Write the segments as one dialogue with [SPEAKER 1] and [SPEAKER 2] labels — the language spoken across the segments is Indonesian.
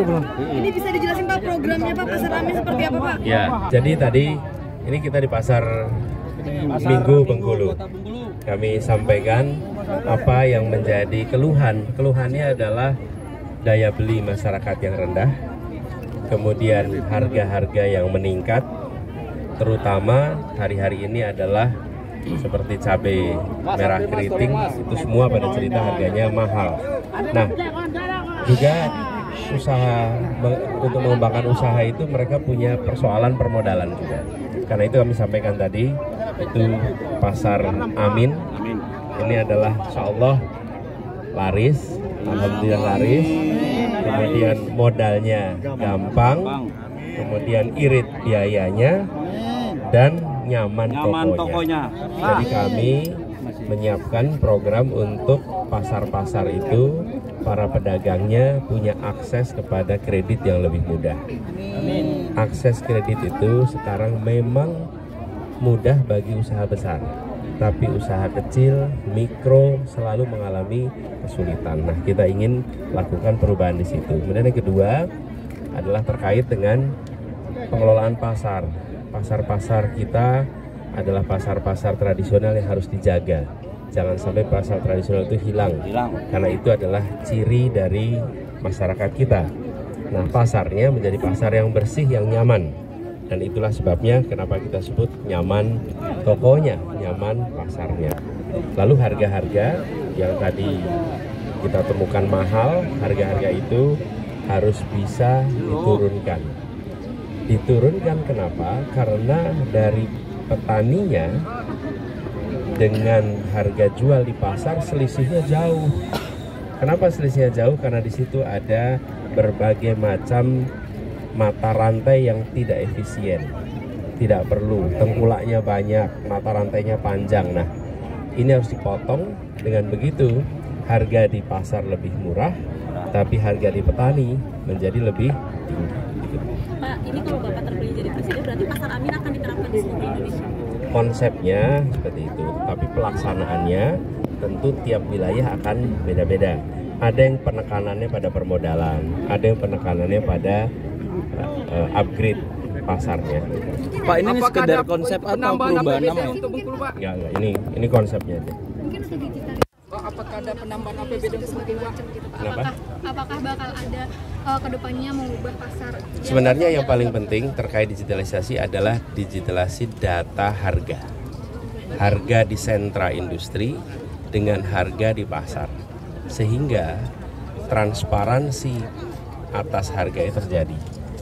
[SPEAKER 1] Ini bisa dijelasin Pak programnya Pak, Pasar Amin seperti apa Pak?
[SPEAKER 2] Ya, jadi tadi ini kita di Pasar Minggu Bengkulu. Kami sampaikan apa yang menjadi keluhan. Keluhannya adalah daya beli masyarakat yang rendah, kemudian harga-harga yang meningkat, terutama hari-hari ini adalah seperti cabai merah keriting, itu semua pada cerita harganya mahal. Nah, juga untuk mengembangkan usaha itu mereka punya persoalan permodalan juga. Karena itu kami sampaikan tadi, itu Pasar Amin. Ini adalah insya Allah laris, alhamdulillah laris. Kemudian modalnya gampang, kemudian irit biayanya, dan nyaman tokonya. Jadi kami menyiapkan program untuk pasar-pasar itu, para pedagangnya punya akses kepada kredit yang lebih mudah. Akses kredit itu sekarang memang mudah bagi usaha besar, tapi usaha kecil, mikro selalu mengalami kesulitan. Nah, kita ingin lakukan perubahan di situ. Kemudian yang kedua adalah terkait dengan pengelolaan pasar. Pasar-pasar kita adalah pasar-pasar tradisional yang harus dijaga. Jangan sampai pasar tradisional itu hilang. Karena itu adalah ciri dari masyarakat kita. Nah, pasarnya menjadi pasar yang bersih, yang nyaman. Dan itulah sebabnya kenapa kita sebut nyaman tokonya, nyaman pasarnya. Lalu harga-harga yang tadi kita temukan mahal, harga-harga itu harus bisa diturunkan. Diturunkan kenapa? Karena dari petaninya dengan harga jual di pasar selisihnya jauh. Kenapa selisihnya jauh? Karena di situ ada berbagai macam mata rantai yang tidak efisien, tidak perlu, tengkulaknya banyak, mata rantainya panjang. Nah, ini harus dipotong. Dengan begitu harga di pasar lebih murah, tapi harga di petani menjadi lebih tinggi.
[SPEAKER 1] Pak, ini kalau Bapak terpilih jadi presiden berarti Pasar Amin akan diterapkan di seluruh Indonesia?
[SPEAKER 2] Konsepnya seperti itu, tapi pelaksanaannya tentu tiap wilayah akan beda-beda. Ada yang penekanannya pada permodalan, ada yang penekanannya pada upgrade pasarnya.
[SPEAKER 3] Pak, ini sekedar konsep atau perubahan nama?
[SPEAKER 2] Ya, ini konsepnya aja.
[SPEAKER 1] Mungkin untuk digital.
[SPEAKER 4] Apakah ada penambahan APBD untuk
[SPEAKER 1] Sebagai macam gitu Pak.
[SPEAKER 2] Kenapa?
[SPEAKER 1] Apakah bakal ada kedepannya mengubah pasar?
[SPEAKER 2] Sebenarnya yang paling penting terkait digitalisasi adalah digitalisasi data harga. Harga di sentra industri dengan harga di pasar. Sehingga transparansi atas harga itu terjadi.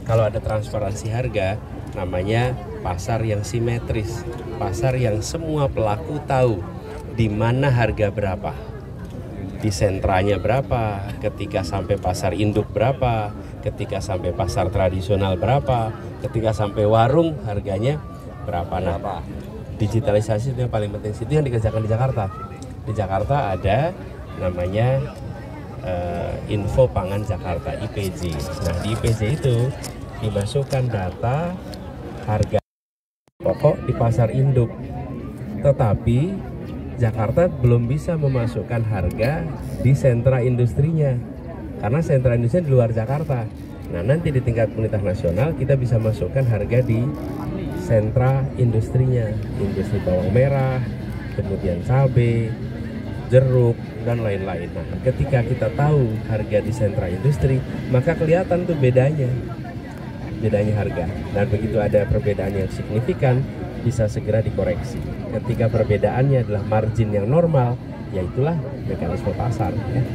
[SPEAKER 2] Kalau ada transparansi harga, namanya pasar yang simetris. Pasar yang semua pelaku tahu di mana harga berapa, di sentranya berapa, ketika sampai pasar induk berapa, ketika sampai pasar tradisional berapa, ketika sampai warung harganya berapa. Nah, digitalisasi itu yang paling penting. Itu yang dikerjakan di Jakarta. Di Jakarta ada namanya Info Pangan Jakarta, IPJ. Nah, di IPJ itu dimasukkan data harga pokok di pasar induk, tetapi Jakarta belum bisa memasukkan harga di sentra industrinya karena sentra industri di luar Jakarta. Nah, nanti di tingkat komunitas nasional kita bisa masukkan harga di sentra industrinya, industri bawang merah, kemudian cabai, jeruk, dan lain-lain. Nah, ketika kita tahu harga di sentra industri, maka kelihatan tuh bedanya harga. Dan begitu ada perbedaan yang signifikan, bisa segera dikoreksi. Ketika perbedaannya adalah margin yang normal, ya itulah mekanisme pasar. Ya.